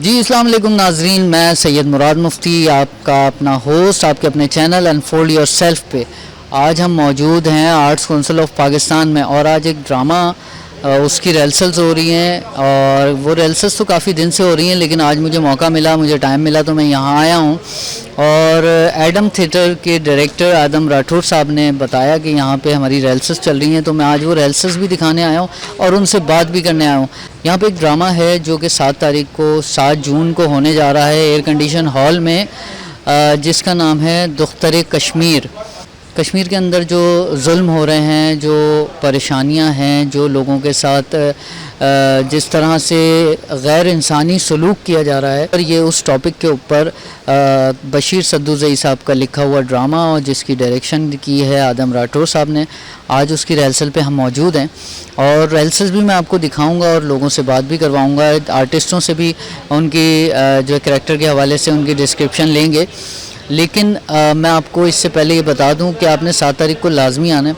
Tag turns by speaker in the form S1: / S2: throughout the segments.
S1: जी अस्सलाम वालेकुम नाजरीन, मैं सैयद मुराद मुफ्ती आपका अपना होस्ट आपके अपने चैनल अनफोल्ड योर सेल्फ पे। आज हम मौजूद हैं आर्ट्स काउंसिल ऑफ पाकिस्तान में और आज एक ड्रामा उसकी रिहर्सल्स हो रही हैं और वो रिहर्सल्स तो काफ़ी दिन से हो रही हैं, लेकिन आज मुझे मौका मिला, मुझे टाइम मिला तो मैं यहाँ आया हूँ। और एडम थिएटर के डायरेक्टर आदम राठौर साहब ने बताया कि यहाँ पे हमारी रिहर्सल्स चल रही हैं, तो मैं आज वो रिहर्सल्स भी दिखाने आया हूँ और उनसे बात भी करने आया हूँ। यहाँ पे एक ड्रामा है जो कि 7 तारीख को 7 जून को होने जा रहा है एयर कंडीशन हॉल में, जिसका नाम है दुख्तर कश्मीर। कश्मीर के अंदर जो जुल्म हो रहे हैं, जो परेशानियां हैं, जो लोगों के साथ जिस तरह से गैर इंसानी सलूक किया जा रहा है, और ये उस टॉपिक के ऊपर बशीर सद्दूज़ई साहब का लिखा हुआ ड्रामा और जिसकी डायरेक्शन की है आदम राठौर साहब ने। आज उसकी रिहर्सल पे हम मौजूद हैं और रिहर्सल्स भी मैं आपको दिखाऊंगा और लोगों से बात भी करवाऊंगा, आर्टिस्टों से भी उनकी जो करैक्टर के हवाले से उनकी डिस्क्रिप्शन लेंगे। लेकिन मैं आपको इससे पहले ये बता दूं कि आपने 7 तारीख को लाजमी आना है,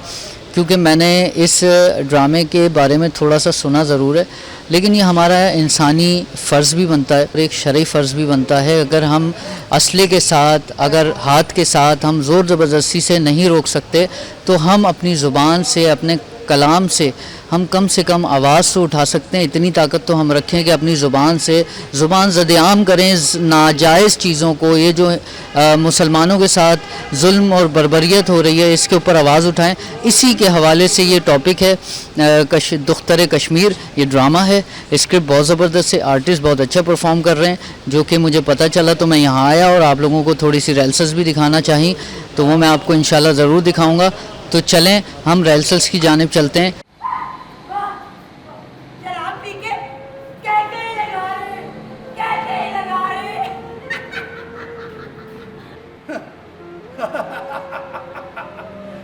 S1: क्योंकि मैंने इस ड्रामे के बारे में थोड़ा सा सुना ज़रूर है, लेकिन ये हमारा इंसानी फ़र्ज़ भी बनता है और एक शरई फ़र्ज़ भी बनता है। अगर हम असले के साथ, अगर हाथ के साथ हम ज़ोर ज़बरदस्ती से नहीं रोक सकते, तो हम अपनी ज़ुबान से, अपने कलाम से कम आवाज़ तो उठा सकते हैं। इतनी ताकत तो हम रखें कि अपनी ज़ुबान से ज़ुबान ज़द-ए-आम करें नाजायज़ चीज़ों को। ये जो मुसलमानों के साथ जुल्म और बर्बरियत हो रही है, इसके ऊपर आवाज़ उठाएं। इसी के हवाले से ये टॉपिक है दुख्तर कश्मीर। ये ड्रामा है, स्क्रिप्ट बहुत ज़बरदस्त है, आर्टिस्ट बहुत अच्छा परफॉर्म कर रहे हैं, जो कि मुझे पता चला तो मैं यहाँ आया और आप लोगों को थोड़ी सी रिहर्सल्स भी दिखाना चाहिए, तो वो मैं आपको इंशाल्लाह ज़रूर दिखाऊँगा। तो चलें हम रिहर्सल्स की जानिब चलते हैं।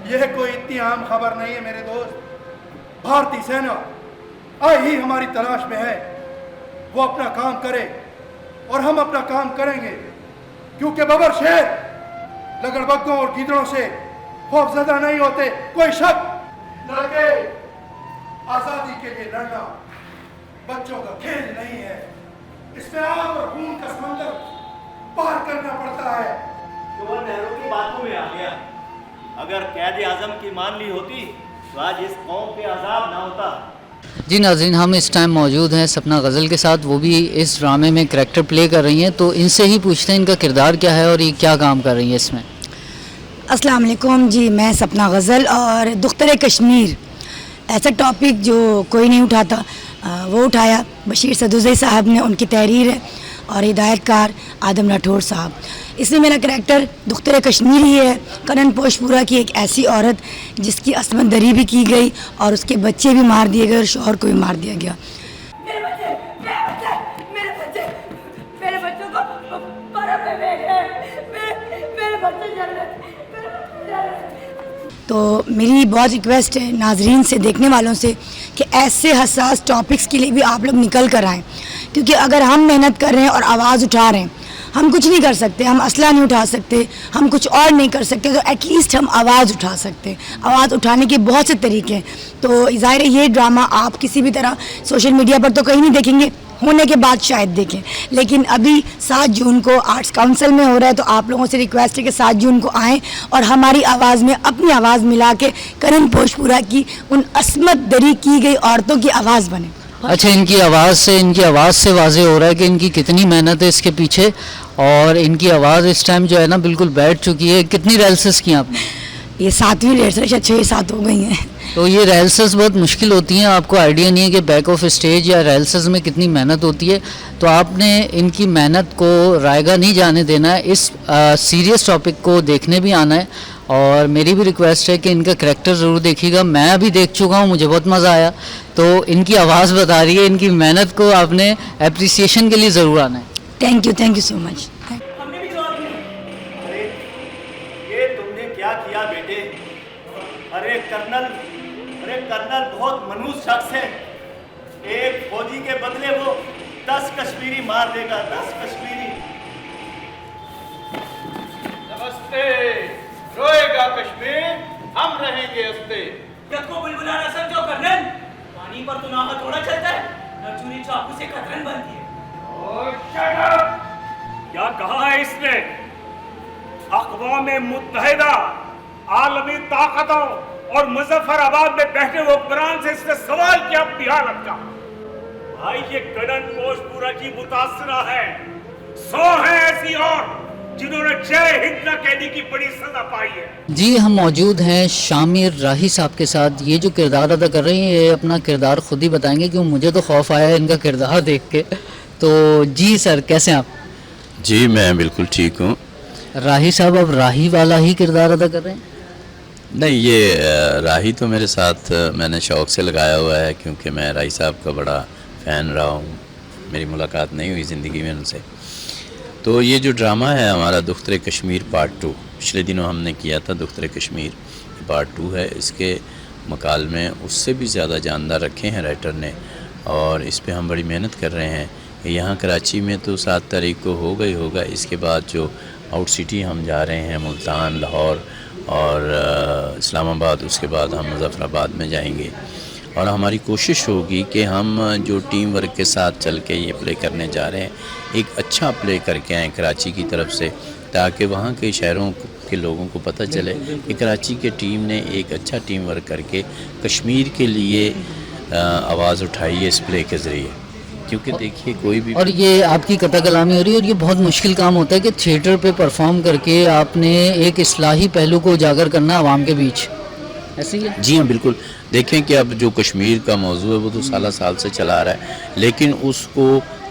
S2: यह कोई इतनी आम खबर नहीं है मेरे दोस्त। भारतीय सेना आई ही हमारी तलाश में है। वो अपना काम करे और हम अपना काम करेंगे, क्योंकि बबर शेर लगड़बग्गों और गीदड़ों से खौफजदा नहीं होते। कोई शक लड़के, आजादी के लिए लड़ना बच्चों का खेल नहीं है। इसमें आग और खून का समंदर पार करना पड़ता है।
S3: तो वह नेहरू की बातों में आ गया। अगर कैद आजम की मान ली होती तो आज इस कौम पे अजाब ना होता।
S1: जी नाज़रीन, हम इस टाइम मौजूद हैं सपना गज़ल के साथ, वो भी इस ड्रामे में करैक्टर प्ले कर रही हैं, तो इनसे ही पूछते हैं इनका किरदार क्या है और ये क्या काम कर रही है इसमें।
S4: अस्सलाम वालेकुम जी, मैं सपना गज़ल और दुख्तर कश्मीर ऐसा टॉपिक जो कोई नहीं उठाता वो उठाया। बशीर सद्दूज़ई साहब ने, उनकी तहरीर है और हिदायतकार आदम राठौर साहब। इसमें मेरा करैक्टर दुख्तर कश्मीर ही है, करण पोशपुरा की एक ऐसी औरत जिसकी असमत दरी भी की गई और उसके बच्चे भी मार दिए गए और शौहर को भी मार दिया गया। तो मेरी बहुत रिक्वेस्ट है नाजरीन से, देखने वालों से, कि ऐसे हसास टॉपिक्स के लिए भी आप लोग निकल कर आएँ, क्योंकि अगर हम मेहनत कर रहे हैं और आवाज़ उठा रहे हैं, हम कुछ नहीं कर सकते, हम असला नहीं उठा सकते, हम कुछ और नहीं कर सकते, तो एटलीस्ट हम आवाज़ उठा सकते हैं। आवाज़ उठाने के बहुत से तरीके हैं। तो ज़ाहिर है ये ड्रामा आप किसी भी तरह सोशल मीडिया पर तो कहीं नहीं देखेंगे, होने के बाद शायद देखें, लेकिन अभी 7 जून को आर्ट्स काउंसिल में हो रहा है, तो आप लोगों से रिक्वेस्ट है कि 7 जून को आएँ और हमारी आवाज़ में अपनी आवाज़ मिला के करण पोशपुरा की उन असमत दरी की गई औरतों की आवाज़ बने।
S1: अच्छा, इनकी आवाज़ से वाज़े हो रहा है कि इनकी कितनी मेहनत है इसके पीछे, और इनकी आवाज़ इस टाइम जो है ना बिल्कुल बैठ चुकी है। कितनी रिहर्सल्स की आपने?
S4: ये 7वीं रिहर्सल, 6-7 हो गई हैं।
S1: तो ये रिहर्सल्स बहुत मुश्किल होती हैं, आपको आइडिया नहीं है कि बैक ऑफ स्टेज या रिहर्सल्स में कितनी मेहनत होती है। तो आपने इनकी मेहनत को रायगा नहीं जाने देना है, इस सीरियस टॉपिक को देखने भी आना है। और मेरी भी रिक्वेस्ट है कि इनका करैक्टर ज़रूर देखिएगा। मैं अभी देख चुका हूँ, मुझे बहुत मज़ा आया। तो इनकी आवाज़ बता रही है, इनकी मेहनत को आपने एप्रिसिएशन के लिए ज़रूर आना है।
S4: Thank you so much.
S3: हमने भी जवाब दिया। अरे ये तुमने क्या किया बेटे? अरे कर्नल बहुत मनुष्य शख्स है। एक फौजी के बदले वो 10 कश्मीरी मार देगा, 10 कश्मीरी।
S5: नमस्ते। रोएगा कश्मीर, हम रहेंगे हंसते।
S6: को बुलबुला न समझो कर्नल, पानी पर तो नाव थोड़ा चलता है, न चूरी चाकू से कतरन बनती है। क्या कहा है इसने? अक़वाम मुत्तहिदा, आलमी ताकतों और मुजफ्फराबाद में बैठे हुक्मरान से इसने सवाल किया अपनी हालत का। भाई ये गणन पोष पूरा की मुतासरा है। 100 है ऐसी और जिन्होंने जय हिंद न कहने की बड़ी सजा पाई है।
S1: जी हम मौजूद हैं शामिर राही साहब के साथ। ये जो किरदार अदा कर रहे हैं ये अपना किरदार खुद ही बताएंगे, क्योंकि मुझे तो खौफ आया है इनका किरदार देख के। तो जी सर, कैसे हैं आप?
S7: जी मैं बिल्कुल ठीक हूँ।
S1: राही साहब अब राही वाला ही किरदार अदा कर रहे हैं?
S7: नहीं, ये राही तो मेरे साथ मैंने शौक़ से लगाया हुआ है, क्योंकि मैं राही साहब का बड़ा फ़ैन रहा हूँ। मेरी मुलाकात नहीं हुई ज़िंदगी में उनसे। तो ये जो ड्रामा है हमारा दुख्तर कश्मीर पार्ट 2, पिछले दिनों हमने किया था दुख्तर कश्मीर, पार्ट 2 है। इसके मकालमे उससे भी ज़्यादा जानदार रखे हैं राइटर ने, और इस पे हम बड़ी मेहनत कर रहे हैं। यहाँ कराची में तो 7 तारीख को होगा। इसके बाद जो आउट सिटी हम जा रहे हैं, मुल्तान, लाहौर और इस्लामाबाद, उसके बाद हम मुजफ्फराबाद में जाएंगे। और हमारी कोशिश होगी कि हम जो टीम वर्क के साथ चल के ये प्ले करने जा रहे हैं, एक अच्छा प्ले करके आएँ कराची की तरफ से, ताकि वहाँ के शहरों के लोगों को पता चले कि कराची के टीम ने एक अच्छा टीम वर्क करके कश्मीर के लिए आवाज़ उठाई है इस प्ले के ज़रिए। क्योंकि देखिए कोई भी, और
S1: ये आपकी कथा कलामी हो रही है, और ये बहुत मुश्किल काम होता है कि थिएटर पे परफॉर्म करके आपने एक इस्लाही पहलू को उजागर करना आवाम के बीच, ऐसे ही है?
S7: जी हाँ बिल्कुल। देखें कि अब जो कश्मीर का मौजू है वो तो साल से चला आ रहा है, लेकिन उसको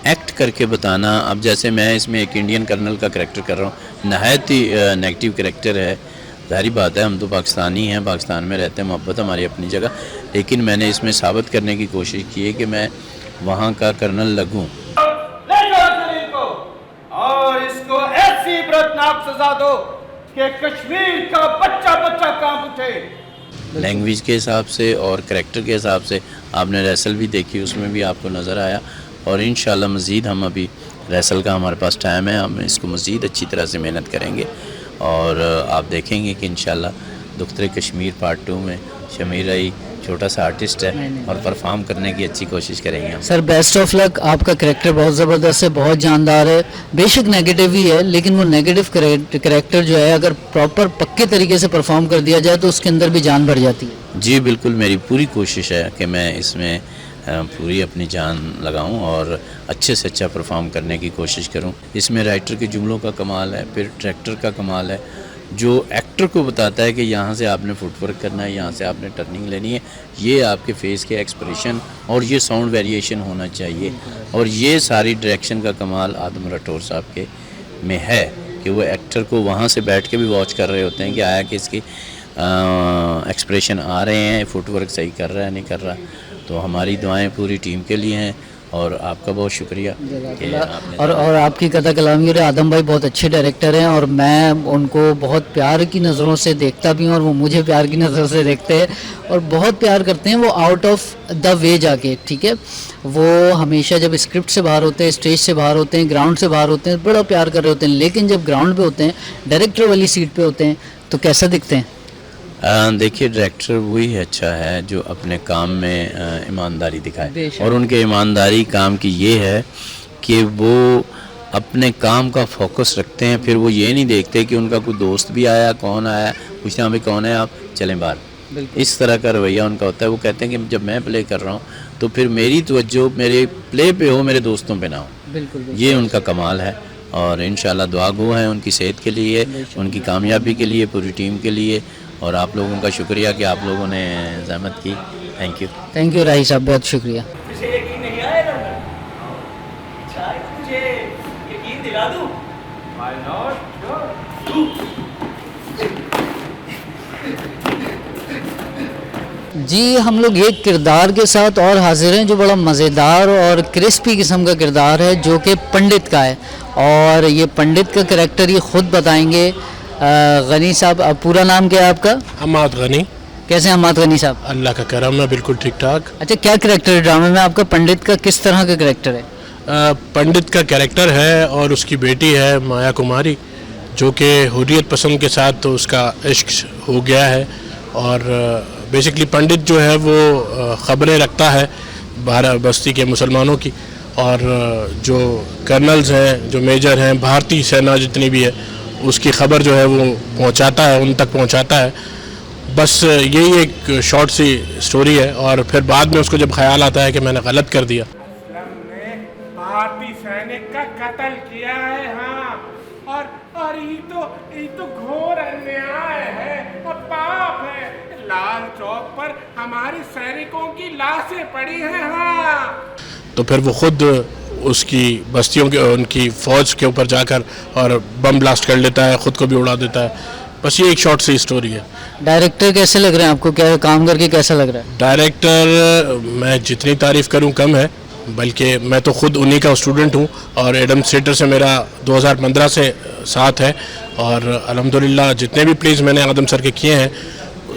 S7: एक्ट करके बताना, अब जैसे मैं इसमें एक इंडियन कर्नल का करैक्टर कर रहा हूँ, नहायत ही नेगेटिव करैक्टर है। ज़ाहिर बात है हम तो पाकिस्तानी हैं, पाकिस्तान में रहते हैं, मोहब्बत हमारी अपनी जगह, लेकिन मैंने इसमें साबित करने की कोशिश की है कि मैं वहाँ का कर्नल लगूँ।
S5: और इसको ऐसी इबरतनाक सजा दो कि कश्मीर का बच्चा बच्चा कांप उठे।
S7: लैंग्वेज के हिसाब से और करैक्टर के हिसाब से आपने रैसल भी देखी, उसमें भी आपको नज़र आया। और इंशाल्लाह मज़ीद हम अभी रैसल का हमारे पास टाइम है, हम इसको मज़ीद अच्छी तरह से मेहनत करेंगे और आप देखेंगे कि इंशाल्लाह दुख्तर कश्मीर पार्ट 2 में शमीर राही छोटा सा आर्टिस्ट है और परफॉर्म करने की अच्छी कोशिश करेंगे हम।
S1: Sir best of luck. आपका करैक्टर बहुत ज़बरदस्त है, बहुत जानदार है, बेशक नेगेटिव ही है, लेकिन वो नेगेटिव करैक्टर जो है अगर प्रॉपर पक्के तरीके से परफॉर्म कर दिया जाए तो उसके अंदर भी जान भर जाती है।
S7: जी बिल्कुल, मेरी पूरी कोशिश है कि मैं इसमें पूरी अपनी जान लगाऊं और अच्छे से अच्छा परफॉर्म करने की कोशिश करूं। इसमें राइटर के जुमलों का कमाल है, फिर डायरेक्टर का कमाल है, जो एक्टर को बताता है कि यहाँ से आपने फुटवर्क करना है, यहाँ से आपने टर्निंग लेनी है, ये आपके फेस के एक्सप्रेशन और ये साउंड वेरिएशन होना चाहिए। और ये सारी डायरेक्शन का कमाल आदम राठौर साहब के में है कि वो एक्टर को वहाँ से बैठ के भी वॉच कर रहे होते हैं कि आया कि इसकी एक्सप्रेशन आ रहे हैं, फुटवर्क सही कर रहा है नहीं कर रहा। तो हमारी दुआएं पूरी टीम के लिए हैं और आपका बहुत शुक्रिया कि आपने
S1: और आपकी कथा कलामी और आदम भाई बहुत अच्छे डायरेक्टर हैं और मैं उनको बहुत प्यार की नज़रों से देखता भी हूँ और वो मुझे प्यार की नज़र से देखते हैं और बहुत प्यार करते हैं। वो आउट ऑफ द वे जाके, ठीक है, वो हमेशा जब स्क्रिप्ट से बाहर होते हैं, स्टेज से बाहर होते हैं, ग्राउंड से बाहर होते हैं, बड़ा प्यार कर रहे होते हैं, लेकिन जब ग्राउंड पे होते हैं, डायरेक्टर वाली सीट पे होते हैं, तो कैसा दिखते हैं?
S7: देखिए डायरेक्टर वही अच्छा है जो अपने काम में ईमानदारी दिखाए, और उनके ईमानदारी काम की ये है कि वो अपने काम का फोकस रखते हैं। फिर वो ये नहीं देखते कि उनका कोई दोस्त भी आया, कौन आया, पूछना भाई कौन है आप, चलें बाहर। इस तरह का रवैया उनका होता है। वो कहते हैं कि जब मैं प्ले कर रहा हूँ तो फिर मेरी तवज्जो मेरे प्ले पे हो, मेरे दोस्तों पे ना हो। ये उनका कमाल है और इंशाल्लाह दुआ गो है उनकी सेहत के लिए, उनकी कामयाबी के लिए, पूरी टीम के लिए। और आप लोगों का शुक्रिया कि आप लोगों ने ज़हमत की। थैंक यू
S1: राही साहब, बहुत शुक्रिया।
S3: तुझे यकीन नहीं आया ना? चाहे तुझे यकीन दिला दूं?
S5: Why not?
S1: जी हम लोग एक किरदार के साथ और हाजिर हैं जो बड़ा मज़ेदार और क्रिस्पी किस्म का किरदार है, जो कि पंडित का है। और ये पंडित का करैक्टर ये ख़ुद बताएंगे। गनी साहब, पूरा नाम क्या है आपका?
S8: हमाद गनी।
S1: कैसे हमाद गनी साहब?
S8: अल्लाह का करम है, बिल्कुल ठीक ठाक।
S1: अच्छा, क्या करैक्टर है ड्रामे में आपका? पंडित का किस तरह का करैक्टर है?
S8: पंडित का कैरेक्टर है और उसकी बेटी है माया कुमारी, जो कि हुर्रियत पसंद के साथ तो उसका इश्क हो गया है। और बेसिकली पंडित जो है वो ख़बरें रखता है बारह बस्ती के मुसलमानों की, और जो कर्नल्स हैं, जो मेजर हैं, भारतीय सेना जितनी भी है, उसकी खबर जो है वो पहुंचाता है, उन तक पहुंचाता है। बस यही एक शॉर्ट सी स्टोरी है, और फिर बाद में उसको जब ख्याल आता है कि मैंने गलत कर दिया।
S6: असलम ने भारतीय सैनिक का कत्ल किया है, हाँ, और ये तो घोर अन्याय है और पाप है। लाल चौक पर हमारे सैनिकों की लाशें पड़ी हैं, हाँ।
S8: तो फिर वो खुद उसकी बस्तियों के, उनकी फ़ौज के ऊपर जाकर और बम ब्लास्ट कर लेता है, ख़ुद को भी उड़ा देता है। बस ये एक शॉर्ट सी स्टोरी है।
S1: डायरेक्टर कैसे लग रहे हैं आपको, क्या काम करके कैसा लग रहा है?
S8: डायरेक्टर मैं जितनी तारीफ़ करूं कम है, बल्कि मैं तो खुद उन्हीं का स्टूडेंट हूं, और एडम थिएटर से मेरा 2015 से साथ है, और अल्हम्दुलिल्लाह जितने भी प्लेज मैंने आदम सर के किए हैं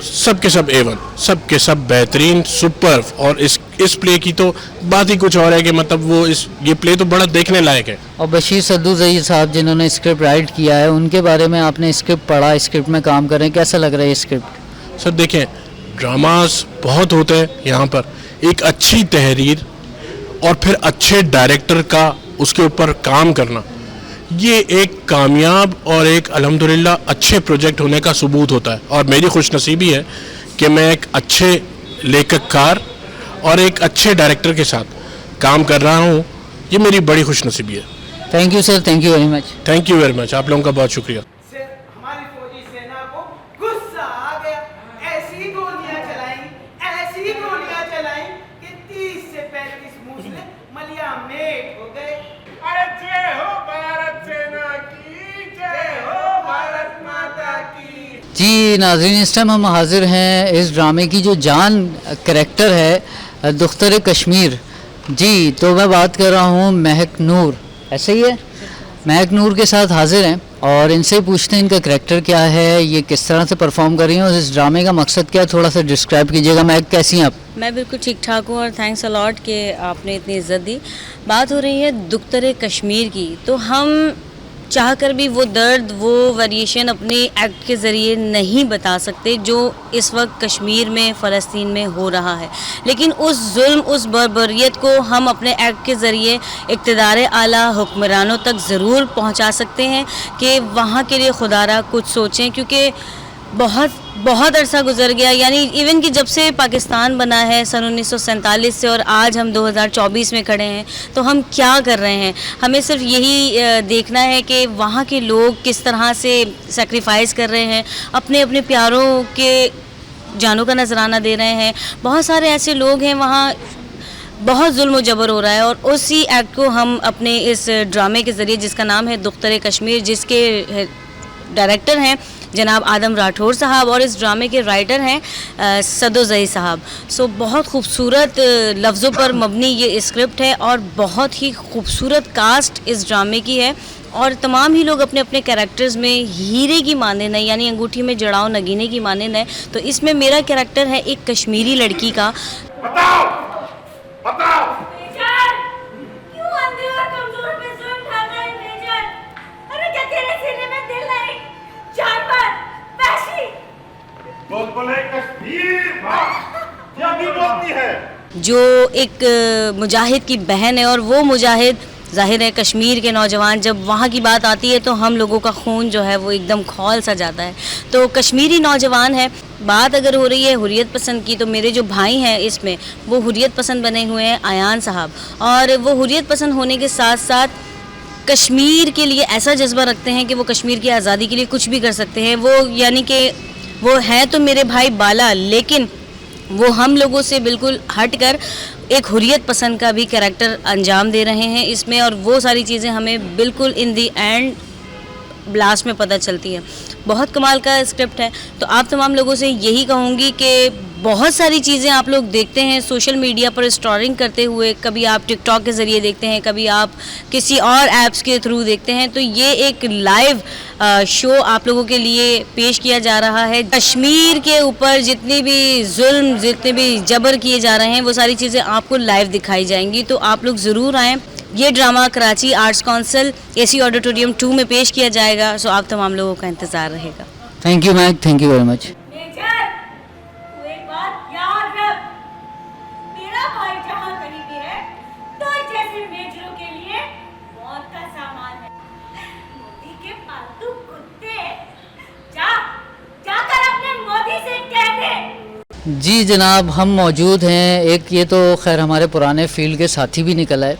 S8: सब के सब A1, सब के सब बेहतरीन, सुपर। और इस प्ले की तो बात ही कुछ और है कि मतलब वो ये प्ले तो बड़ा देखने लायक है।
S1: और बशीर सद्दूज़ई साहब जिन्होंने स्क्रिप्ट राइट किया है, उनके बारे में आपने स्क्रिप्ट पढ़ा, स्क्रिप्ट में काम कर रहे हैं, कैसा लग रहा है ये स्क्रिप्ट?
S8: सर देखें, ड्रामास बहुत होते हैं यहाँ पर, एक अच्छी तहरीर और फिर अच्छे डायरेक्टर का उसके ऊपर काम करना, ये एक कामयाब और एक अल्हम्दुलिल्लाह अच्छे प्रोजेक्ट होने का सबूत होता है। और मेरी खुशनसीबी है कि मैं एक अच्छे लेखककार और एक अच्छे डायरेक्टर के साथ काम कर रहा हूँ, ये मेरी बड़ी खुशनसीबी है।
S1: Thank you sir, thank you very much.
S8: Thank you very much, आप लोगों का बहुत शुक्रिया।
S5: हमारी फौजी सेना को गुस्सा आ गया, ऐसी गोलियां चलाई कि 30 से 35 मूसले मलिया मेट हो गए।
S6: अरे जय हो भारत सेना की, जय हो भारत माता की।
S1: जी नाज़रीन, इस टाइम हम हाजिर हैं इस ड्रामे की जो जान कैरेक्टर है दुख्तर कश्मीर जी। तो मैं बात कर रहा हूँ महक नूर, ऐसे ही है, महक नूर के साथ हाजिर हैं और इनसे पूछते हैं इनका कैरेक्टर क्या है, ये किस तरह से परफॉर्म कर रही हैं और इस ड्रामे का मकसद क्या है, थोड़ा सा डिस्क्राइब कीजिएगा। महक कैसी हैं आप?
S9: मैं बिल्कुल ठीक ठाक हूँ और थैंक्स अलॉट कि आपने इतनी इज़्ज़त दी। बात हो रही है दुख्तर कश्मीर की, तो हम चाह कर भी वो दर्द, वो वेरिएशन अपने एक्ट के ज़रिए नहीं बता सकते जो इस वक्त कश्मीर में, फ़लस्तीन में हो रहा है। लेकिन उस जुल्म, उस बर्बरियत को हम अपने एक्ट के ज़रिए इक़्तिदार आला हुक्मरानों तक ज़रूर पहुंचा सकते हैं कि वहाँ के लिए खुदारा कुछ सोचें, क्योंकि बहुत अरसा गुजर गया, यानी इवन कि जब से पाकिस्तान बना है सन 1947 से, और आज हम 2024 में खड़े हैं, तो हम क्या कर रहे हैं? हमें सिर्फ यही देखना है कि वहाँ के लोग किस तरह से सेक्रीफाइस कर रहे हैं, अपने अपने प्यारों के जानों का नजराना दे रहे हैं। बहुत सारे ऐसे लोग हैं वहाँ, बहुत जुल्म व जबर हो रहा है, और उसी एक्ट को हम अपने इस ड्रामे के ज़रिए, जिसका नाम है दुख्तर कश्मीर, जिसके डायरेक्टर हैं जनाब आदम राठौर साहब और इस ड्रामे के राइटर हैं सद्दूज़ई साहब। सो बहुत खूबसूरत लफ्ज़ों पर मबनी ये स्क्रिप्ट है और बहुत ही खूबसूरत कास्ट इस ड्रामे की है, और तमाम ही लोग अपने अपने कैरेक्टर्स में हीरे की मानंद है, यानी अंगूठी में जड़ाओ नगीने की मानंद है। तो इसमें मेरा कैरेक्टर है एक कश्मीरी लड़की का।
S6: बताओ बताओ
S10: क्यों अंधे और कमजोर पे जुल्म ढा रहा है मेजर? अरे क्या तेरे सीने में दिल नहीं? जानवर, वहशी।
S6: बोले कश्मीर क्या भी बोलती है?
S9: जो एक मुजाहिद की बहन है, और वो मुजाहिद ज़ाहिर है कश्मीर के नौजवान, जब वहाँ की बात आती है तो हम लोगों का खून जो है वो एकदम खौल सा जाता है। तो कश्मीरी नौजवान है। बात अगर हो रही है हुर्रियत पसंद की, तो मेरे जो भाई हैं इसमें वो हुर्रियत पसंद बने हुए हैं, आयान साहब, और वो हुर्रियत पसंद होने के साथ साथ कश्मीर के लिए ऐसा जज्बा रखते हैं कि वो कश्मीर की आज़ादी के लिए कुछ भी कर सकते हैं। वो यानी कि वो हैं तो मेरे भाई बाला, लेकिन वो हम लोगों से बिल्कुल हट कर एक हुर्रियत पसंद का भी कैरेक्टर अंजाम दे रहे हैं इसमें, और वो सारी चीज़ें हमें बिल्कुल इन दी एंड ब्लास्ट में पता चलती है। बहुत कमाल का स्क्रिप्ट है। तो आप तमाम लोगों से यही कहूँगी कि बहुत सारी चीज़ें आप लोग देखते हैं सोशल मीडिया पर स्टोरिंग करते हुए, कभी आप टिकटॉक के ज़रिए देखते हैं, कभी आप किसी और ऐप्स के थ्रू देखते हैं, तो ये एक लाइव शो आप लोगों के लिए पेश किया जा रहा है। कश्मीर के ऊपर जितनी भी जुल्म, जितने भी जबर किए जा रहे हैं, वो सारी चीज़ें आपको लाइव दिखाई जाएंगी। तो आप लोग ज़रूर आएँ। ये drama Karachi arts council AC auditorium 2 में पेश किया जाएगा। सो आप तमाम लोगों का इंतज़ार रहेगा।
S1: Thank you Mac, thank you very much.
S10: Major, तू एक बात याद रख, मेरा भाई जहाँ कहीं भी है, तो जैसे जैसे मेजरों के लिए मौत का सामान है। मोदी के पालतू कुत्ते, जाकर अपने मोदी से कह दे।
S1: जी जनाब, हम मौजूद हैं। एक ये तो खैर हमारे पुराने फील्ड के साथी भी निकल आए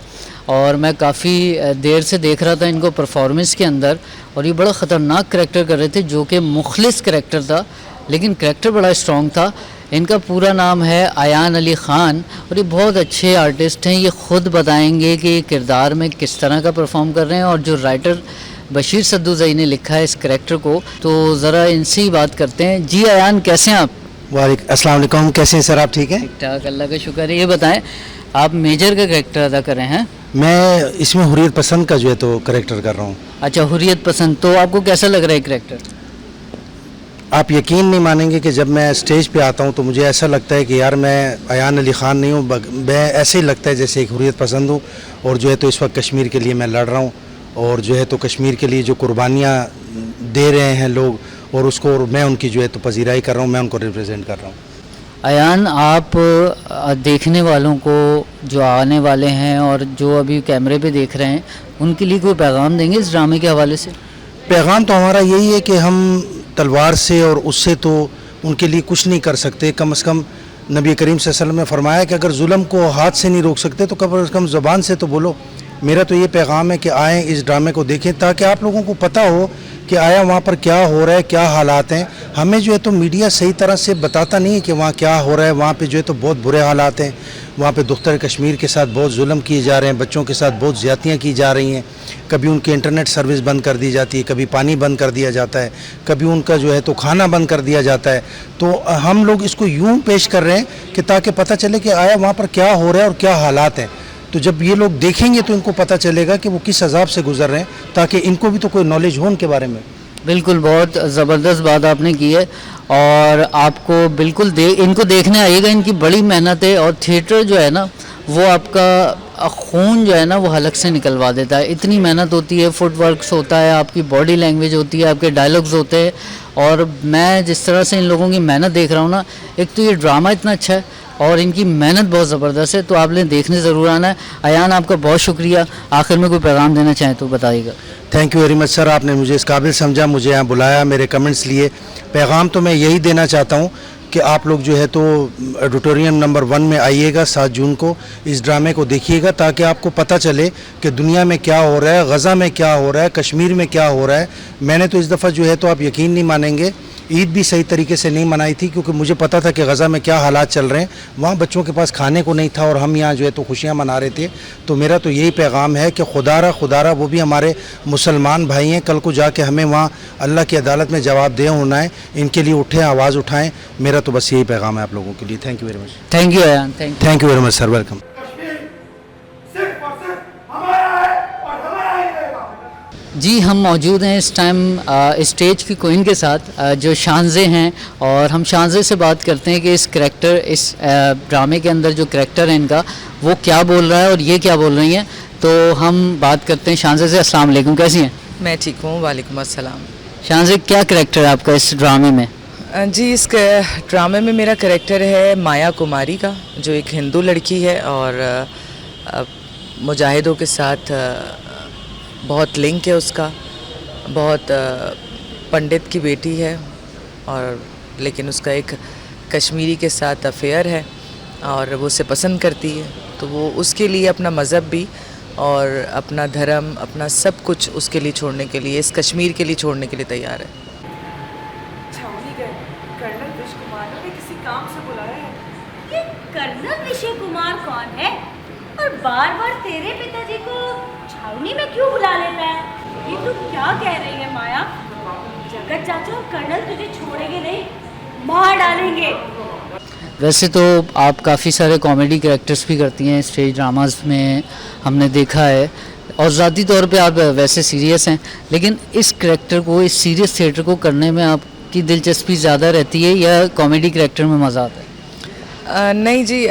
S1: और मैं काफ़ी देर से देख रहा था इनको परफॉर्मेंस के अंदर, और ये बड़ा ख़तरनाक करैक्टर कर रहे थे जो कि मुखलिस करैक्टर था, लेकिन करैक्टर बड़ा स्ट्रॉन्ग था। इनका पूरा नाम है अयान अली ख़ान और ये बहुत अच्छे आर्टिस्ट हैं। ये ख़ुद बताएंगे कि किरदार में किस तरह का परफॉर्म कर रहे हैं, और जो राइटर बशीर सद्दूज़ई ने लिखा है इस करैक्टर को, तो ज़रा इनसे ही बात करते हैं। जी अयान, कैसे हैं आप?
S11: अस्सलाम वालेकुम, कैसे हैं सर आप? ठीक हैं?
S1: ठीक ठाक, अल्लाह का शुक्र है। ये बताएं, आप मेजर का करैक्टर अदा कर रहे हैं?
S11: मैं इसमें हुर्रियत पसंद का जो है तो करैक्टर कर रहा हूँ।
S1: अच्छा, हुर्रियत पसंद। तो आपको कैसा लग रहा है करैक्टर?
S11: आप यकीन नहीं मानेंगे कि जब मैं स्टेज पे आता हूँ तो मुझे ऐसा लगता है कि यार मैं अयान अली ख़ान नहीं हूँ, मैं ऐसे ही लगता है जैसे एक हुर्रियत पसंद हूँ, और जो है तो इस वक्त कश्मीर के लिए मैं लड़ रहा हूँ, और जो है तो कश्मीर के लिए जो कुर्बानियाँ दे रहे हैं लोग, और उसको मैं उनकी जो है तो पजीराई कर रहा हूँ, मैं उनको रिप्रेजेंट कर रहा हूँ।
S1: अयान, आप देखने वालों को जो आने वाले हैं और जो अभी कैमरे पे देख रहे हैं, उनके लिए कोई पैगाम देंगे इस ड्रामे के हवाले से?
S11: पैगाम तो हमारा यही है कि हम तलवार से और उससे तो उनके लिए कुछ नहीं कर सकते। कम से कम नबी करीम सल्लल्लाहु अलैहि वसल्लम ने फरमाया कि अगर जुल्म को हाथ से नहीं रोक सकते तो कम से कम ज़ुबान से तो बोलो। मेरा तो ये पैगाम है कि आएँ, इस ड्रामे को देखें, ताकि आप लोगों को पता हो कि आया वहाँ पर क्या हो रहा है, क्या हालात हैं। हमें जो है तो मीडिया सही तरह से बताता नहीं है कि वहाँ क्या हो रहा है। वहाँ पे जो है तो बहुत बुरे हालात हैं। वहाँ पे दुख्तर कश्मीर के साथ बहुत जुल्म किए जा रहे हैं, बच्चों के साथ बहुत ज़्यादतियाँ की जा रही हैं। कभी उनकी इंटरनेट सर्विस बंद कर दी जाती है, कभी पानी बंद कर दिया जाता है, कभी उनका जो है तो खाना बंद कर दिया जाता है। तो हम लोग इसको यूँ पेश कर रहे हैं कि ताकि पता चले कि आया वहाँ पर क्या हो रहा है और क्या हालात हैं। तो जब ये लोग देखेंगे तो इनको पता चलेगा कि वो किस अजाब से गुजर रहे हैं, ताकि इनको भी तो कोई नॉलेज हो उनके बारे में।
S1: बिल्कुल, बहुत ज़बरदस्त बात आपने की है, और आपको बिल्कुल इनको देखने आइएगा। इनकी बड़ी मेहनत है, और थिएटर जो है ना वो आपका खून जो है ना वो हलक से निकलवा देता है। इतनी मेहनत होती है, फुटवर्क्स होता है, आपकी बॉडी लैंग्वेज होती है, आपके डायलॉग्स होते हैं। और मैं जिस तरह से इन लोगों की मेहनत देख रहा हूँ ना, एक तो ये ड्रामा इतना अच्छा है और इनकी मेहनत बहुत ज़बरदस्त है, तो आपने देखने ज़रूर आना है। अयान, आपका बहुत शुक्रिया। आखिर में कोई पैगाम देना चाहें तो बताइएगा।
S11: Thank you very much sir, आपने मुझे इस काबिल समझा, मुझे यहाँ बुलाया, मेरे कमेंट्स लिए। पैगाम तो मैं यही देना चाहता हूँ कि आप लोग जो है तो ऑडिटोरियम नंबर 1 में आइएगा 7 जून को, इस ड्रामे को देखिएगा, ताकि आपको पता चले कि दुनिया में क्या हो रहा है, गज़ा में क्या हो रहा है, कश्मीर में क्या हो रहा है। मैंने तो इस दफ़ा जो है तो आप यकीन नहीं मानेंगे, ईद भी सही तरीके से नहीं मनाई थी, क्योंकि मुझे पता था कि गज़ा में क्या हालात चल रहे हैं। वहाँ बच्चों के पास खाने को नहीं था और हम यहाँ जो है तो खुशियाँ मना रहे थे। तो मेरा तो यही पैगाम है कि खुदारा वो भी हमारे मुसलमान भाई हैं, कल को जाके हमें वहाँ अल्लाह की अदालत में जवाबदेह होना है। इनके लिए उठें, आवाज़ उठाएं। मेरा तो बस यही पैगाम है आप लोगों के लिए। Thank you very much.
S1: Thank you Ayaan,
S11: thank you very much sir, welcome.
S2: सिर्फ और सिर्फ हमारा है और हमारा ही रहेगा।
S1: जी, हम मौजूद हैं इस टाइम स्टेज की क्वीन के साथ, जो शानज़े हैं, और हम शानज़े से बात करते हैं कि इस करैक्टर, इस ड्रामे के अंदर जो करैक्टर है इनका, वो क्या बोल रहा है और ये क्या बोल रही हैं। तो हम बात करते हैं शानज़े से। अस्सलाम वालेकुम, कैसी हैं?
S12: मैं ठीक हूँ, वालेकुम अस्सलाम।
S1: शानज़े, क्या करैक्टर है आपका इस ड्रामे में?
S12: जी, इस ड्रामे में मेरा करैक्टर है माया कुमारी का, जो एक हिंदू लड़की है और मुजाहिदों के साथ बहुत लिंक है उसका। बहुत पंडित की बेटी है, और लेकिन उसका एक कश्मीरी के साथ अफेयर है और वो उसे पसंद करती है। तो वो उसके लिए अपना मज़हब भी और अपना धर्म, अपना सब कुछ उसके लिए छोड़ने के लिए, इस कश्मीर के लिए छोड़ने के लिए तैयार है।
S10: कर्नल विजय कुमार ने किसी काम से बुलाया है। ये कर्नल विजय कुमार कौन है और बार बार तेरे पिताजी को छावनी में क्यों बुला लेता है? ये तू क्या कह रही है माया? जगत चाचा और कर्नल तुझे छोड़ेंगे नहीं, मार डालेंगे।
S1: वैसे तो आप काफ़ी सारे कॉमेडी कैरेक्टर्स भी करती हैं स्टेज ड्रामाज में, हमने देखा है, और ज़ाती तौर पे आप वैसे सीरियस हैं, लेकिन इस कैरेक्टर को, इस सीरियस थिएटर को करने में आपकी दिलचस्पी ज़्यादा रहती है या कॉमेडी कैरेक्टर में मज़ा आता है?
S12: नहीं जी,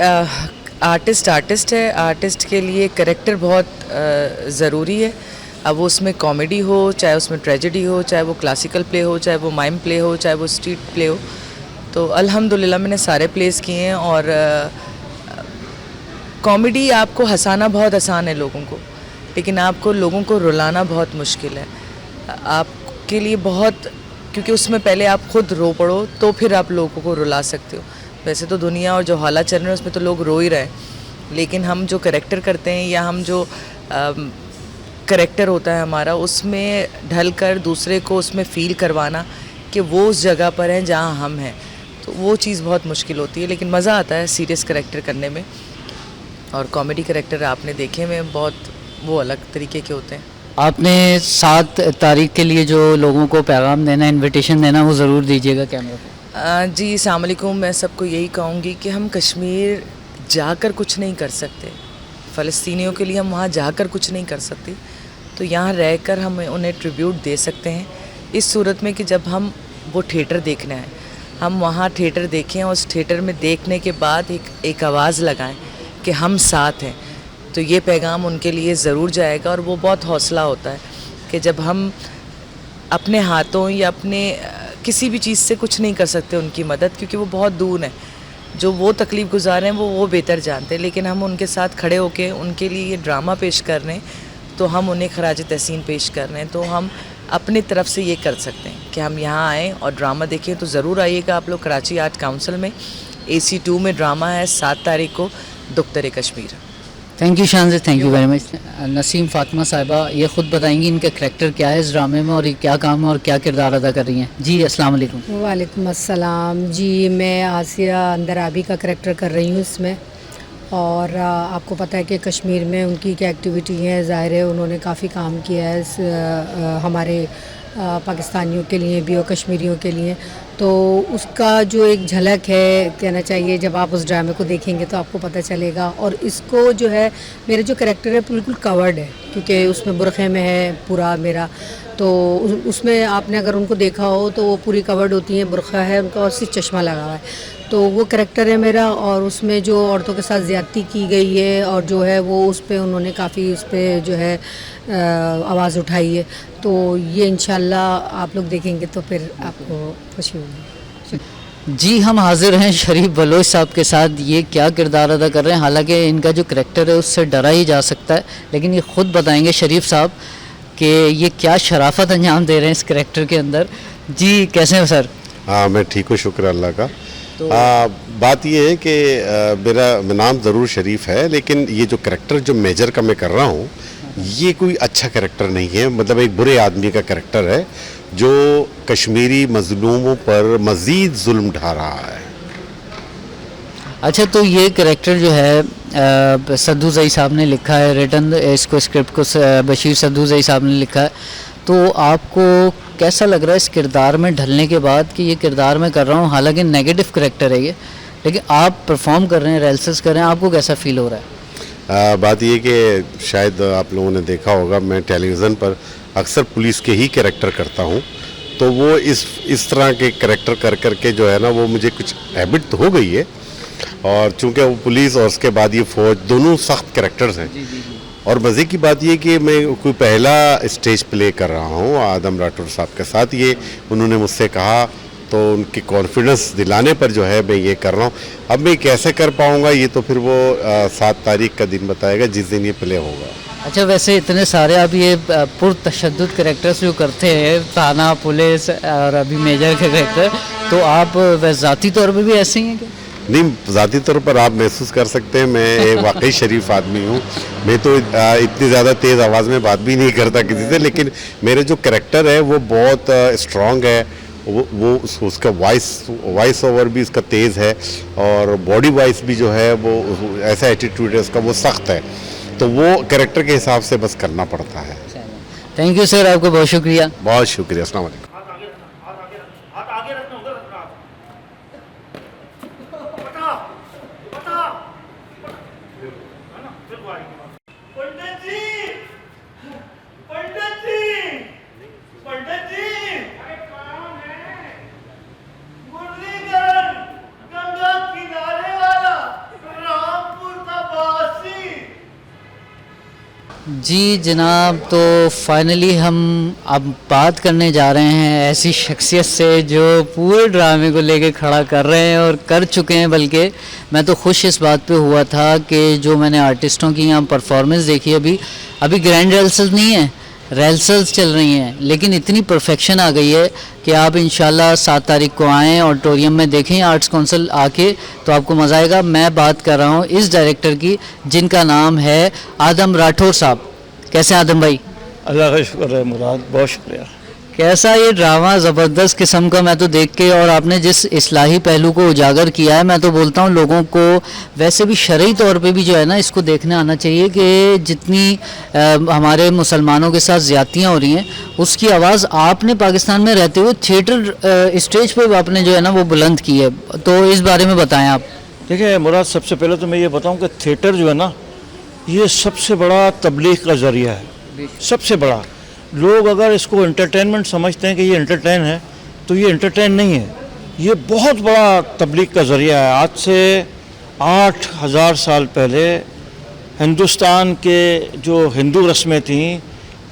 S12: आर्टिस्ट है। आर्टिस्ट के लिए कैरेक्टर बहुत ज़रूरी है। अब वो उसमें कॉमेडी हो, चाहे उसमें ट्रेजेडी हो, चाहे वो क्लासिकल प्ले हो, चाहे वो माइम प्ले हो, चाहे वो स्ट्रीट प्ले हो। तो अल्हम्दुलिल्लाह मैंने सारे प्लेस किए हैं और कॉमेडी आपको हंसाना बहुत आसान है लोगों को, लेकिन आपको लोगों को रुलाना बहुत मुश्किल है। आपके लिए बहुत, क्योंकि उसमें पहले आप खुद रो पड़ो तो फिर आप लोगों को रुला सकते हो। वैसे तो दुनिया और जो हालात चल रहे हैं उसमें तो लोग रो ही रहे हैं, लेकिन हम जो करैक्टर करते हैं या हम जो करैक्टर होता है हमारा, उसमें ढल कर दूसरे को उसमें फ़ील करवाना कि वो उस जगह पर हैं जहाँ हम हैं, तो वो चीज़ बहुत मुश्किल होती है। लेकिन मज़ा आता है सीरियस करैक्टर करने में, और कॉमेडी करैक्टर आपने देखे में बहुत वो अलग तरीके के होते हैं।
S1: आपने 7 तारीख के लिए जो लोगों को पैगाम देना, इनविटेशन देना, वो ज़रूर दीजिएगा कैमरे पे।
S12: जी अस्सलाम वालेकुम। मैं सबको यही कहूँगी कि हम कश्मीर जाकर कुछ नहीं कर सकते, फ़लस्तीनियों के लिए हम वहाँ जाकर कुछ नहीं कर सकते, तो यहाँ रहकर हम उन्हें ट्रिब्यूट दे सकते हैं इस सूरत में कि जब हम वो थिएटर देखना है, हम वहाँ थिएटर देखें और उस थिएटर में देखने के बाद एक आवाज़ लगाएं कि हम साथ हैं, तो ये पैगाम उनके लिए ज़रूर जाएगा। और वो बहुत हौसला होता है कि जब हम अपने हाथों या अपने किसी भी चीज़ से कुछ नहीं कर सकते उनकी मदद, क्योंकि वो बहुत दूर हैं, जो वो तकलीफ़ गुजार हैं वो बेहतर जानते हैं, लेकिन हम उनके साथ खड़े होकर उनके लिए ये ड्रामा पेश कर रहे हैं, तो हम उन्हें खराज तहसीन पेश कर रहे हैं। तो हम अपनी तरफ से ये कर सकते हैं कि हम यहाँ आएँ और ड्रामा देखें। तो ज़रूर आइएगा आप लोग कराची आर्ट काउंसिल में, AC2 में ड्रामा है 7 तारीख को, दुख्तर Kashmir.
S1: Thank you Shaans, thank you very much. Naseem Fatima Sahiba ये ख़ुद बताएंगी इनका करैक्टर क्या है इस ड्रामे में और ये क्या काम है और क्या किरदार अदा कर रही हैं। जी अस्सलाम वालेकुम।
S13: वालेकुम अस्सलाम। जी मैं आसिया अंदराबी का करैक्टर कर रही हूँ इसमें, और आपको पता है कि कश्मीर में उनकी क्या एक्टिविटी है, ज़ाहिर है उन्होंने काफ़ी काम किया है हमारे पाकिस्तानियों के लिए भी और कश्मीरियों के लिए, तो उसका जो एक झलक है कहना चाहिए, जब आप उस ड्रामे को देखेंगे तो आपको पता चलेगा। और इसको जो है मेरा जो करैक्टर है बिल्कुल कवर्ड है, क्योंकि उसमें बुरखे में है पूरा मेरा, तो उसमें आपने अगर उनको देखा हो तो वो पूरी कवर्ड होती हैं, बुरखा है उनका और सिर्फ चश्मा लगा हुआ है, तो वो करैक्टर है मेरा। और उसमें जो औरतों के साथ ज़्यादती की गई है और जो है वो उस पर उन्होंने काफ़ी उस पर जो है आवाज़ उठाई है, तो ये इंशाल्लाह आप लोग देखेंगे तो फिर आपको खुशी होगी।
S1: जी हम हाजिर हैं शरीफ बलोच साहब के साथ। ये क्या किरदार अदा कर रहे हैं, हालांकि इनका जो करैक्टर है उससे डरा ही जा सकता है, लेकिन ये ख़ुद बताएंगे शरीफ साहब कि ये क्या शराफत अंजाम दे रहे हैं इस करैक्टर के अंदर। जी कैसे हैं सर?
S14: हाँ मैं ठीक हूँ, शुक्र अल्लाह का। बात ये है कि मेरा नाम ज़रूर शरीफ है, लेकिन ये जो करैक्टर जो मेजर का मैं कर रहा हूँ ये कोई अच्छा करैक्टर नहीं है, मतलब एक बुरे आदमी का करैक्टर है जो कश्मीरी मजलूमों पर मज़ीद जुल्म ढा रहा है।
S1: अच्छा, तो ये करैक्टर जो है सद्दू ज़ई साहब ने लिखा है, रिटर्न इसको स्क्रिप्ट को बशीर सद्दू ज़ई साहब ने लिखा है, तो आपको कैसा लग रहा है इस किरदार में ढलने के बाद कि ये किरदार मैं कर रहा हूँ, हालांकि नेगेटिव करैक्टर है ये, लेकिन आप परफॉर्म कर रहे हैं, रिहर्सल्स कर रहे हैं, आपको कैसा फील हो रहा है?
S14: बात ये कि शायद आप लोगों ने देखा होगा मैं टेलीविज़न पर अक्सर पुलिस के ही कैरेक्टर करता हूँ, तो वो इस तरह के कैरेक्टर कर करके जो है ना वो मुझे कुछ हैबिट तो हो गई है, और चूँकि वो पुलिस और उसके बाद ये फ़ौज दोनों सख्त कैरेक्टर्स हैं। और मज़े की बात ये कि मैं कोई पहला स्टेज प्ले कर रहा हूँ आदम राठौर साहब के साथ, ये उन्होंने मुझसे कहा, तो उनकी कॉन्फिडेंस दिलाने पर जो है मैं ये कर रहा हूँ। अब मैं कैसे कर पाऊँगा ये तो फिर वो 7 तारीख का दिन बताएगा जिस दिन ये प्ले होगा।
S1: अच्छा, वैसे इतने सारे आप ये पुरतशद्दुद कैरेक्टर्स जो करते हैं, थाना पुलिस और अभी मेजर के कैरेक्टर, तो आप ज़ाती तौर पर भी ऐसे ही हैं क्या?
S14: नहीं, ज़ाती तौर पर आप महसूस कर सकते हैं मैं एक वाकई शरीफ आदमी हूँ। मैं तो इतनी ज़्यादा तेज़ आवाज़ में बात भी नहीं करता किसी से, लेकिन मेरे जो करैक्टर है वो बहुत स्ट्रॉन्ग है, वो उसका वॉइस ओवर भी उसका तेज़ है, और बॉडी वॉइस भी जो है वो ऐसा एटीट्यूड है उसका, वो सख्त है, तो वो करैक्टर के हिसाब से बस करना पड़ता है।
S1: थैंक यू सर, आपको बहुत शुक्रिया।
S14: बहुत शुक्रिया, अस्सलाम वालेकुम।
S1: जी जनाब, तो फाइनली हम अब बात करने जा रहे हैं ऐसी शख्सियत से जो पूरे ड्रामे को लेके खड़ा कर रहे हैं और कर चुके हैं। बल्कि मैं तो खुश इस बात पे हुआ था कि जो मैंने आर्टिस्टों की यहाँ परफॉर्मेंस देखी, अभी ग्रैंड रिहर्सल्स नहीं है, रिहर्सल्स चल रही हैं, लेकिन इतनी परफेक्शन आ गई है कि आप इंशाल्लाह 7 तारीख को आएँ ऑडिटोरियम में देखें आर्ट्स काउंसिल आके, तो आपको मज़ा आएगा। मैं बात कर रहा हूँ इस डायरेक्टर की जिनका नाम है आदम राठौर साहब। कैसे आदम भाई?
S15: अल्लाह का शुक्र है मुराद, बहुत शुक्रिया।
S1: कैसा ये ड्रामा, ज़बरदस्त किस्म का। मैं तो देख के, और आपने जिस इस्लाही पहलू को उजागर किया है, मैं तो बोलता हूँ लोगों को वैसे भी शरई तौर पे भी जो है ना इसको देखने आना चाहिए कि जितनी हमारे मुसलमानों के साथ ज़्यादतियाँ हो रही हैं उसकी आवाज़ आपने पाकिस्तान में रहते हुए थिएटर स्टेज पे आपने जो है ना वो बुलंद की है, तो इस बारे में बताएँ आप।
S15: देखिए मुराद, सबसे पहले तो मैं ये बताऊँ कि थिएटर जो है ना ये सबसे बड़ा तबलीग का ज़रिया है, सबसे बड़ा। लोग अगर इसको एंटरटेनमेंट समझते हैं कि ये एंटरटेन है, तो ये एंटरटेन नहीं है, ये बहुत बड़ा तबलीग का ज़रिया है। आज से 8000 साल पहले हिंदुस्तान के जो हिंदू रस्में थीं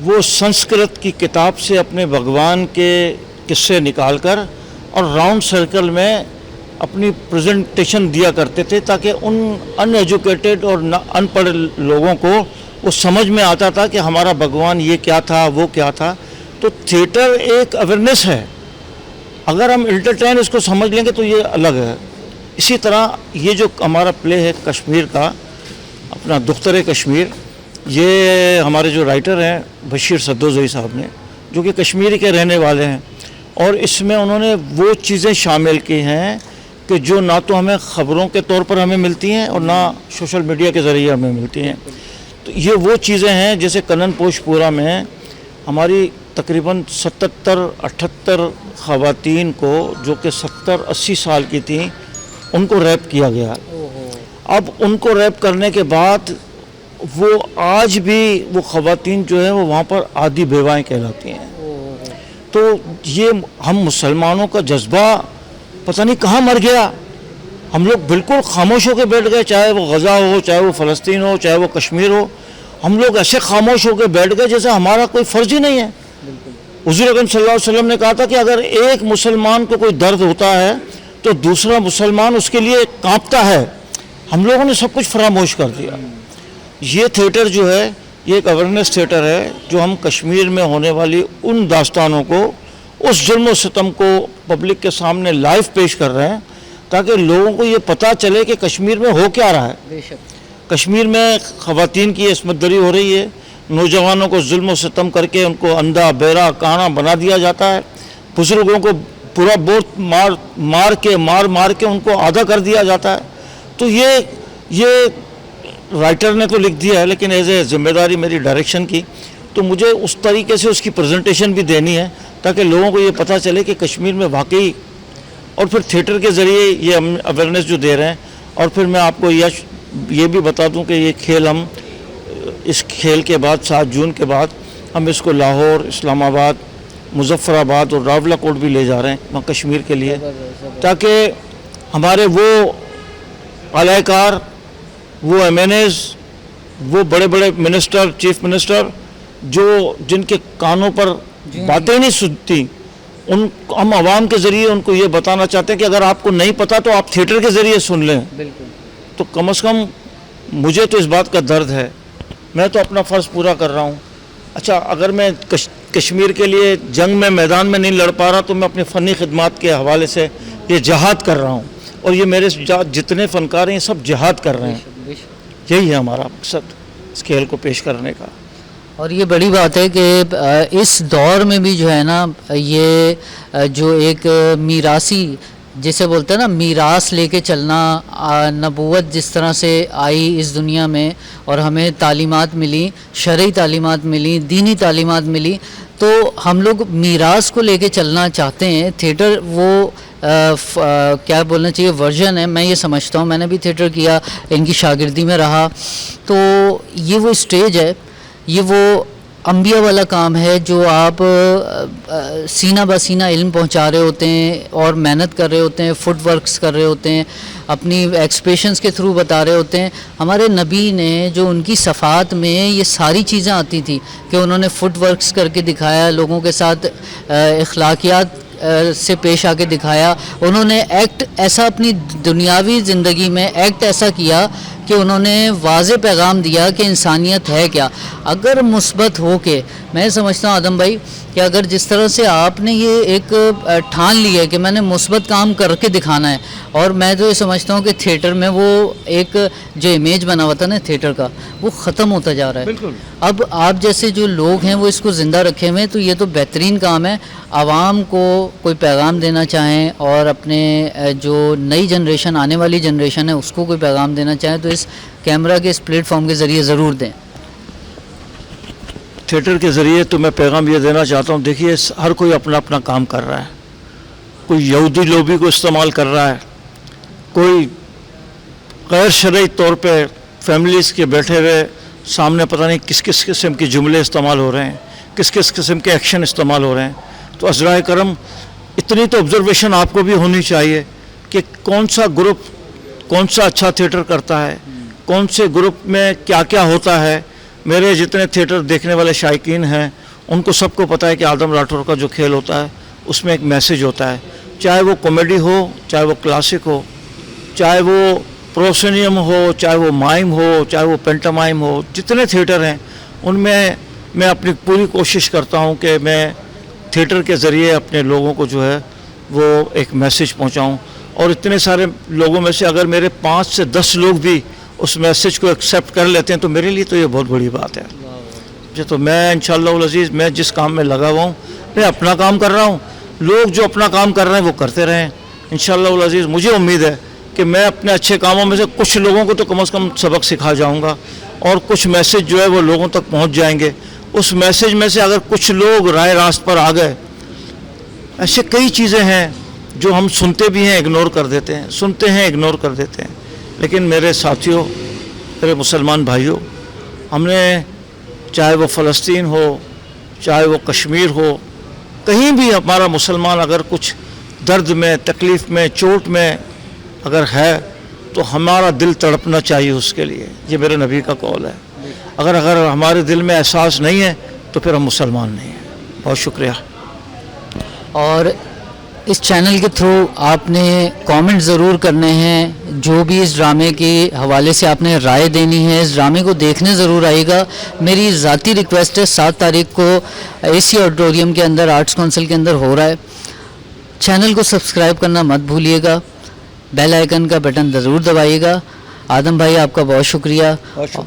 S15: वो संस्कृत की किताब से अपने भगवान के किस्से निकालकर और राउंड सर्कल में अपनी प्रेजेंटेशन दिया करते थे, ताकि उन अनएजुकेटेड और अनपढ़ लोगों को वो समझ में आता था कि हमारा भगवान ये क्या था, वो क्या था। तो थिएटर एक अवेयरनेस है, अगर हम एंटरटेन इसको समझ लेंगे तो ये अलग है। इसी तरह ये जो हमारा प्ले है कश्मीर का, अपना दुख्तर कश्मीर, ये हमारे जो राइटर हैं बशीर सद्दोज़ई साहब ने, जो कि कश्मीर के रहने वाले हैं, और इसमें उन्होंने वो चीज़ें शामिल की हैं कि जो ना तो हमें ख़बरों के तौर पर हमें मिलती हैं और ना सोशल मीडिया के ज़रिए हमें मिलती हैं। तो ये वो चीज़ें हैं, जैसे कनन पोशपुरा में हमारी तकरीबन 77-78 ख़वातीन को जो कि 70-80 साल की थी उनको रैप किया गया। अब उनको रैप करने के बाद वो आज भी वो ख़वातीन जो है वो वहाँ पर आदि बेवाएँ कहलाती हैं। तो ये हम मुसलमानों का जज्बा पता नहीं कहाँ मर गया। हम लोग बिल्कुल खामोश होकर बैठ गए, चाहे वो गज़ा हो, चाहे वो फ़लस्तीन हो, चाहे वो कश्मीर हो, हम लोग ऐसे खामोश होकर बैठ गए जैसे हमारा कोई फ़र्ज़ ही नहीं है। हुज़ूर अकरम सल्लल्लाहु अलैहि वसल्लम ने कहा था कि अगर एक मुसलमान को कोई दर्द होता है तो दूसरा मुसलमान उसके लिए कांपता है। हम लोगों ने सब कुछ फरामोश कर दिया। ये थिएटर जो है ये एक अवेयरनेस थिएटर है, जो हम कश्मीर में होने वाली उन दास्तानों को, उस जुल्म सितम को पब्लिक के सामने लाइव पेश कर रहे हैं, ताकि लोगों को ये पता चले कि कश्मीर में हो क्या रहा है।
S1: बेशक
S15: कश्मीर में ख़वातीन की इसमत दरी हो रही है, नौजवानों को जुल्म सितम करके उनको अंधा बहरा काना बना दिया जाता है, बुजुर्गों को पूरा बोट मार के उनको आधा कर दिया जाता है। तो ये राइटर ने तो लिख दिया है, लेकिन एज ए जिम्मेदारी मेरी डायरेक्शन की, तो मुझे उस तरीके से उसकी प्रेजेंटेशन भी देनी है ताकि लोगों को ये पता चले कि कश्मीर में वाकई, और फिर थिएटर के ज़रिए ये हम अवेयरनेस जो दे रहे हैं। और फिर मैं आपको ये भी बता दूं कि ये खेल हम इस खेल के बाद 7 जून के बाद हम इसको लाहौर, इस्लामाबाद, मुजफ्फराबाद और रावलाकोट भी ले जा रहे हैं वहाँ कश्मीर के लिए, ताकि हमारे वो आलाकार, वो MNAs, वो बड़े बड़े मिनिस्टर, चीफ मिनिस्टर जिनके कानों पर बातें नहीं सुनती, हम आवाम के ज़रिए उनको ये बताना चाहते हैं कि अगर आपको नहीं पता तो आप थिएटर के ज़रिए सुन लें। तो कम से कम मुझे तो इस बात का दर्द है, मैं तो अपना फ़र्ज़ पूरा कर रहा हूँ। अच्छा, अगर मैं कश्मीर के लिए जंग में मैदान में नहीं लड़ पा रहा तो मैं अपनी फ़नी खिदमात के हवाले से ये जहाद कर रहा हूँ, और ये मेरे जितने फ़नकार हैं ये सब जहाद कर रहे हैं। यही है हमारा मकसद इस खेल को पेश करने का।
S1: और ये बड़ी बात है कि इस दौर में भी जो है ना, ये जो एक मीरासी जिसे बोलते हैं ना, मीरास लेके चलना, नबूवत जिस तरह से आई इस दुनिया में और हमें तालीमात मिली, शरई तालीमात मिली, दीनी तालीमात मिली, तो हम लोग मीरास को लेके चलना चाहते हैं। थिएटर वो क्या बोलना चाहिए वर्जन है, मैं ये समझता हूँ। मैंने भी थिएटर किया, इनकी शागिर्दी में रहा, तो ये वो स्टेज है, ये वो अंबिया वाला काम है जो आप सीना ब सीना इल्म पहुंचा रहे होते हैं और मेहनत कर रहे होते हैं, फुट वर्क्स कर रहे होते हैं, अपनी एक्सप्रेशंस के थ्रू बता रहे होते हैं। हमारे नबी ने जो उनकी सफ़ात में ये सारी चीज़ें आती थी कि उन्होंने फुटवर्क्स करके दिखाया, लोगों के साथ अखलाकियात से पेश आके दिखाया। उन्होंने एक्ट ऐसा अपनी दुनियावी ज़िंदगी में एक्ट ऐसा किया कि उन्होंने वाज़े पैगाम दिया कि इंसानियत है क्या। अगर मुस्बत हो के, मैं समझता हूँ आदम भाई कि अगर जिस तरह से आपने ये एक ठान लिया है कि मैंने मुस्बत काम करके दिखाना है, और मैं तो ये समझता हूँ कि थिएटर में वो एक जो इमेज बना हुआ था ना थिएटर का, वो ख़त्म होता जा रहा है।
S15: बिल्कुल।
S1: अब आप जैसे जो लोग हैं वो इसको ज़िंदा रखे हुए हैं, तो ये तो बेहतरीन काम है। आवाम को कोई पैगाम देना चाहें और अपने जो नई जनरेशन, आने वाली जनरेशन है, उसको कोई पैगाम देना चाहें तो इस कैमरा के, इस प्लेटफॉर्म के ज़रिए ज़रूर दें।
S15: थिएटर के ज़रिए तो मैं पैगाम ये देना चाहता हूँ, देखिए हर कोई अपना अपना काम कर रहा है। कोई यहूदी लोबी को इस्तेमाल कर रहा है, कोई गैर शरई तौर पे फैमिलीज़ के बैठे हुए सामने पता नहीं किस किस किस्म के जुमले इस्तेमाल हो रहे हैं, किस किस किस्म के एक्शन इस्तेमाल हो रहे हैं। तो अज़राए करम, इतनी तो ऑब्जर्वेशन आपको भी होनी चाहिए कि कौन सा ग्रुप कौन सा अच्छा थिएटर करता है, कौन से ग्रुप में क्या क्या होता है। मेरे जितने थिएटर देखने वाले शायकीन हैं उनको सबको पता है कि आदम राठौर का जो खेल होता है उसमें एक मैसेज होता है, चाहे वो कॉमेडी हो, चाहे वो क्लासिक हो, चाहे वो प्रोसेनियम हो, चाहे वो माइम हो, चाहे वो पेंटामाइम हो। जितने थिएटर हैं उनमें मैं अपनी पूरी कोशिश करता हूँ कि मैं थिएटर के ज़रिए अपने लोगों को जो है वो एक मैसेज पहुँचाऊँ। और इतने सारे लोगों में से अगर मेरे 5 से 10 लोग भी उस मैसेज को एक्सेप्ट कर लेते हैं तो मेरे लिए तो ये बहुत बड़ी बात है। जो तो मैं इंशाअल्लाह अज़ीज़, मैं जिस काम में लगा हुआ हूँ, मैं अपना काम कर रहा हूँ, लोग जो अपना काम कर रहे हैं वो करते रहें इंशाअल्लाह अज़ीज़। मुझे उम्मीद है कि मैं अपने अच्छे कामों में से कुछ लोगों को तो कम से कम सबक सिखा जाऊँगा और कुछ मैसेज जो है वो लोगों तक पहुँच जाएंगे। उस मैसेज में से अगर कुछ लोग राह रास्त पर आ गए, ऐसे कई चीज़ें हैं जो हम सुनते भी हैं, इग्नोर कर देते हैं, सुनते हैं, इग्नोर कर देते हैं। लेकिन मेरे साथियों, मेरे मुसलमान भाइयों, हमने चाहे वो फ़लस्तीन हो, चाहे वो कश्मीर हो, कहीं भी हमारा मुसलमान अगर कुछ दर्द में, तकलीफ़ में, चोट में अगर है तो हमारा दिल तड़पना चाहिए उसके लिए। ये मेरे नबी का कौल है। अगर हमारे दिल में एहसास नहीं है तो फिर हम मुसलमान नहीं हैं। बहुत शुक्रिया।
S1: और इस चैनल के थ्रू आपने कमेंट ज़रूर करने हैं, जो भी इस ड्रामे के हवाले से आपने राय देनी है, इस ड्रामे को देखने ज़रूर आइएगा। मेरी ज़ाती रिक्वेस्ट है, 7 तारीख को एसी ऑडिटोरियम के अंदर, आर्ट्स काउंसिल के अंदर हो रहा है। चैनल को सब्सक्राइब करना मत भूलिएगा, बेल आइकन का बटन ज़रूर दबाइएगा। आदम भाई आपका बहुत शुक्रिया,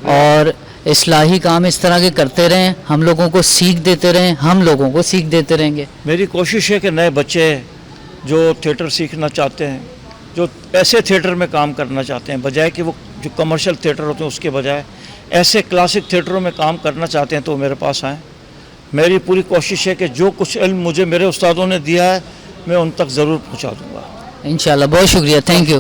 S1: और इस्लाही काम इस तरह के करते रहें, हम लोगों को सीख देते रहें, हम लोगों को सीख देते रहेंगे।
S15: मेरी कोशिश है कि नए बच्चे जो थिएटर सीखना चाहते हैं, जो ऐसे थिएटर में काम करना चाहते हैं, बजाय कि वो जो कमर्शियल थिएटर होते हैं उसके बजाय ऐसे क्लासिक थिएटरों में काम करना चाहते हैं तो मेरे पास आएँ। मेरी पूरी कोशिश है कि जो कुछ इल्म मुझे मेरे उस्तादों ने दिया है मैं उन तक ज़रूर पहुँचा दूँगा
S1: इंशाल्लाह। बहुत शुक्रिया, थैंक यू।